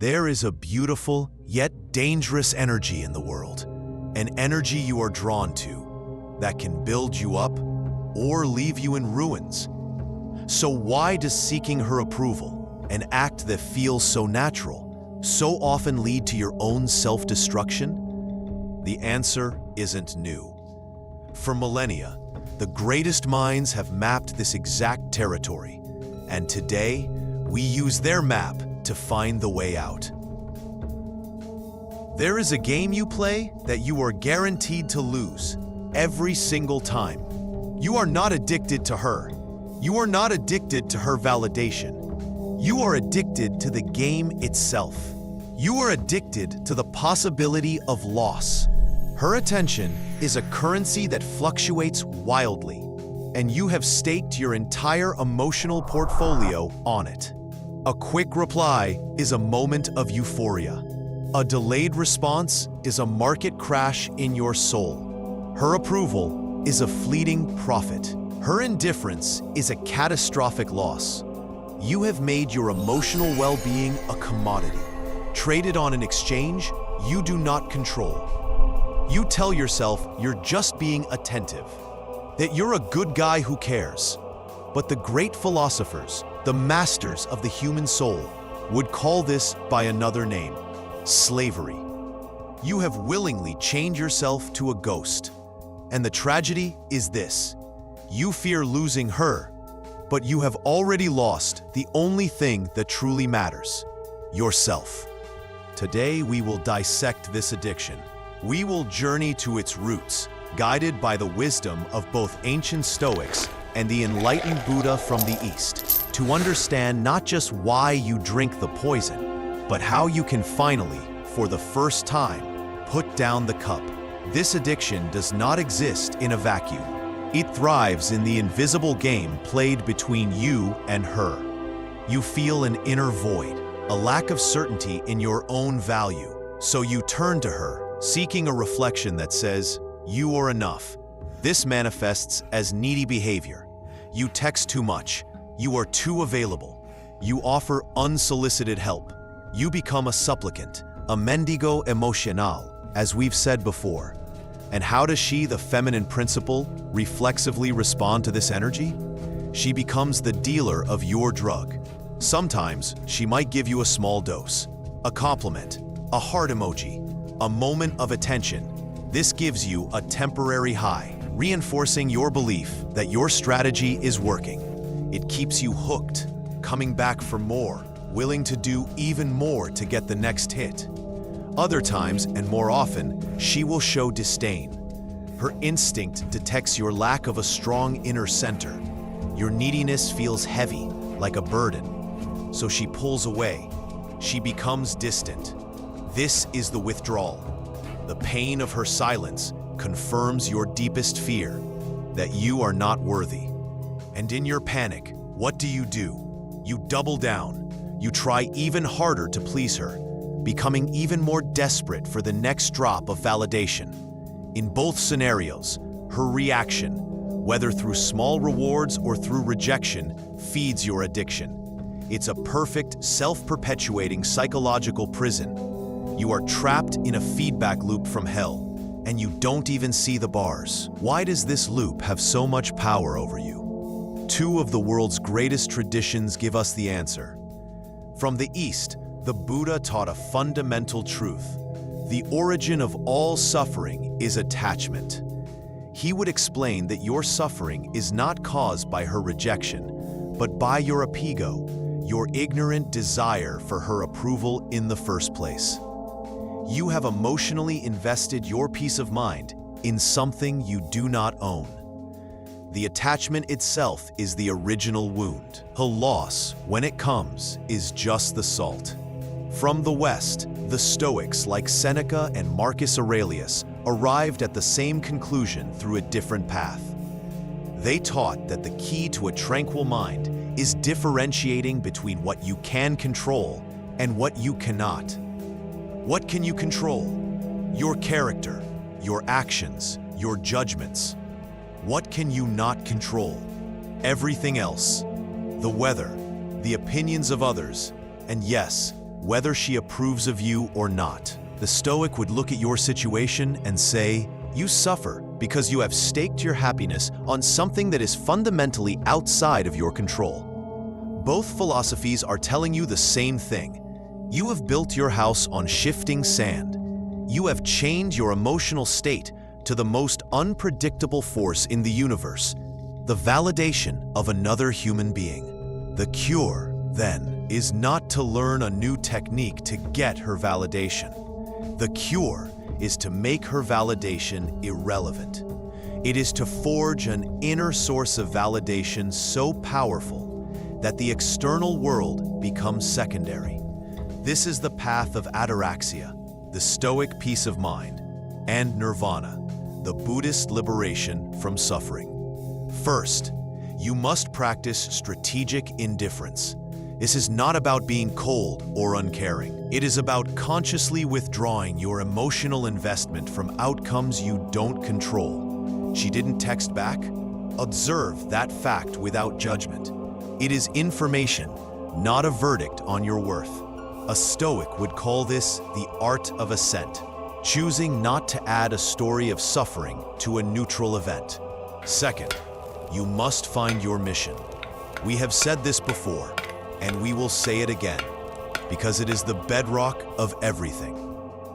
There is a beautiful yet dangerous energy in the world, an energy you are drawn to that can build you up or leave you in ruins. So why does seeking her approval, an act that feels so natural, so often lead to your own self-destruction? The answer isn't new. For millennia, the greatest minds have mapped this exact territory, and today we use their map to find the way out. There is a game you play that you are guaranteed to lose every single time. You are not addicted to her. You are not addicted to her validation. You are addicted to the game itself. You are addicted to the possibility of loss. Her attention is a currency that fluctuates wildly, and you have staked your entire emotional portfolio on it. A quick reply is a moment of euphoria. A delayed response is a market crash in your soul. Her approval is a fleeting profit. Her indifference is a catastrophic loss. You have made your emotional well-being a commodity, traded on an exchange you do not control. You tell yourself you're just being attentive, that you're a good guy who cares. But the great philosophers, the masters of the human soul, would call this by another name: slavery. You have willingly chained yourself to a ghost. And the tragedy is this: you fear losing her, but you have already lost the only thing that truly matters: yourself. Today we will dissect this addiction. We will journey to its roots, guided by the wisdom of both ancient Stoics and the enlightened Buddha from the East, to understand not just why you drink the poison, but how you can finally, for the first time, put down the cup. This addiction does not exist in a vacuum. It thrives in the invisible game played between you and her. You feel an inner void, a lack of certainty in your own value, so you turn to her, seeking a reflection that says, "You are enough." This manifests as needy behavior. You text too much. You are too available. You offer unsolicited help. You become a supplicant, a mendigo emocional, as we've said before. And how does she, the feminine principle, reflexively respond to this energy? She becomes the dealer of your drug. Sometimes she might give you a small dose, a compliment, a heart emoji, a moment of attention. This gives you a temporary high, reinforcing your belief that your strategy is working. It keeps you hooked, coming back for more, willing to do even more to get the next hit. Other times, and more often, she will show disdain. Her instinct detects your lack of a strong inner center. Your neediness feels heavy, like a burden. So she pulls away. She becomes distant. This is the withdrawal. The pain of her silence confirms your deepest fear, that you are not worthy. And in your panic, what do? You double down. You try even harder to please her, becoming even more desperate for the next drop of validation. In both scenarios, her reaction, whether through small rewards or through rejection, feeds your addiction. It's a perfect, self-perpetuating psychological prison. You are trapped in a feedback loop from hell, and you don't even see the bars. Why does this loop have so much power over you? Two of the world's greatest traditions give us the answer. From the East, the Buddha taught a fundamental truth. The origin of all suffering is attachment. He would explain that your suffering is not caused by her rejection, but by your apego, your ignorant desire for her approval in the first place. You have emotionally invested your peace of mind in something you do not own. The attachment itself is the original wound. Her loss, when it comes, is just the salt. From the West, the Stoics like Seneca and Marcus Aurelius arrived at the same conclusion through a different path. They taught that the key to a tranquil mind is differentiating between what you can control and what you cannot. What can you control? Your character, your actions, your judgments. What can you not control? Everything else. The weather, the opinions of others, and yes, whether she approves of you or not. The Stoic would look at your situation and say, "You suffer because you have staked your happiness on something that is fundamentally outside of your control." Both philosophies are telling you the same thing. You have built your house on shifting sand. You have chained your emotional state to the most unpredictable force in the universe, the validation of another human being. The cure, then, is not to learn a new technique to get her validation. The cure is to make her validation irrelevant. It is to forge an inner source of validation so powerful that the external world becomes secondary. This is the path of ataraxia, the Stoic peace of mind, and nirvana, the Buddhist liberation from suffering. First, you must practice strategic indifference. This is not about being cold or uncaring. It is about consciously withdrawing your emotional investment from outcomes you don't control. She didn't text back? Observe that fact without judgment. It is information, not a verdict on your worth. A Stoic would call this the art of ascent, choosing not to add a story of suffering to a neutral event. Second, you must find your mission. We have said this before, and we will say it again, because it is the bedrock of everything.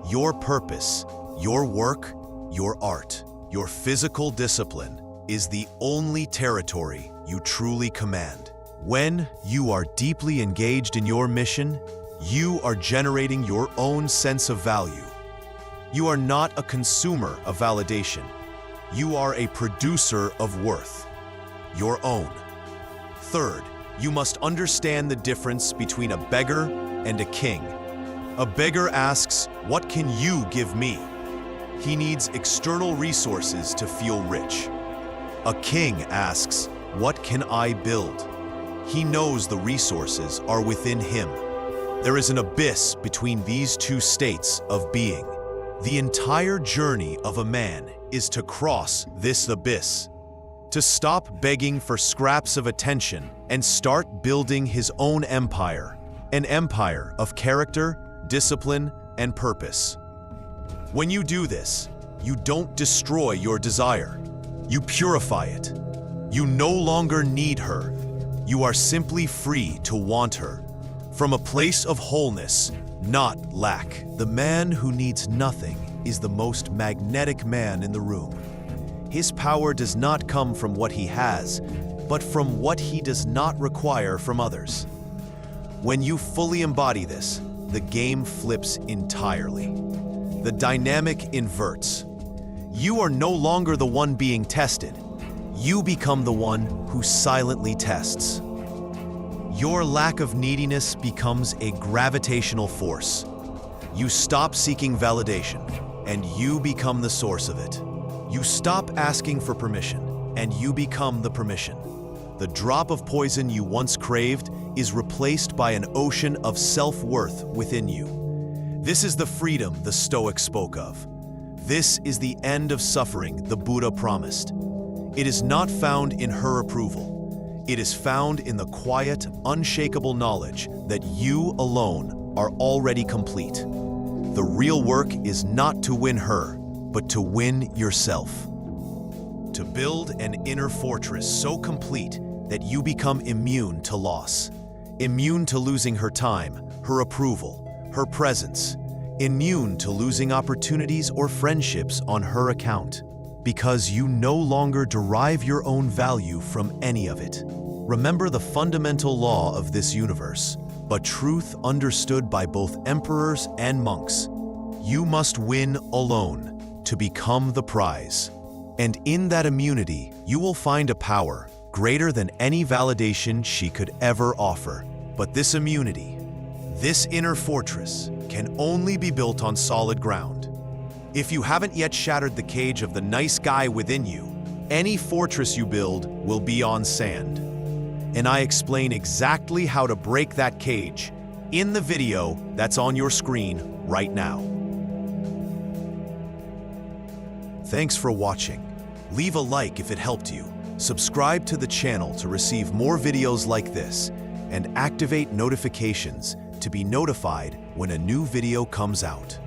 Your purpose, your work, your art, your physical discipline is the only territory you truly command. When you are deeply engaged in your mission, you are generating your own sense of value. You are not a consumer of validation. You are a producer of worth, your own. Third, you must understand the difference between a beggar and a king. A beggar asks, "What can you give me?" He needs external resources to feel rich. A king asks, "What can I build?" He knows the resources are within him. There is an abyss between these two states of being. The entire journey of a man is to cross this abyss, to stop begging for scraps of attention and start building his own empire, an empire of character, discipline, and purpose. When you do this, you don't destroy your desire. You purify it. You no longer need her. You are simply free to want her, from a place of wholeness, not lack. The man who needs nothing is the most magnetic man in the room. His power does not come from what he has, but from what he does not require from others. When you fully embody this, the game flips entirely. The dynamic inverts. You are no longer the one being tested. You become the one who silently tests. Your lack of neediness becomes a gravitational force. You stop seeking validation, and you become the source of it. You stop asking for permission, and you become the permission. The drop of poison you once craved is replaced by an ocean of self-worth within you. This is the freedom the Stoics spoke of. This is the end of suffering the Buddha promised. It is not found in her approval. It is found in the quiet, unshakable knowledge that you alone are already complete. The real work is not to win her, but to win yourself. To build an inner fortress so complete that you become immune to loss, immune to losing her time, her approval, her presence, immune to losing opportunities or friendships on her account, because you no longer derive your own value from any of it. Remember the fundamental law of this universe, a truth understood by both emperors and monks. You must win alone to become the prize. And in that immunity, you will find a power greater than any validation she could ever offer. But this immunity, this inner fortress, can only be built on solid ground. If you haven't yet shattered the cage of the nice guy within you, any fortress you build will be on sand. And I explain exactly how to break that cage in the video that's on your screen right now. Thanks for watching. Leave a like if it helped you, subscribe to the channel to receive more videos like this, and activate notifications to be notified when a new video comes out.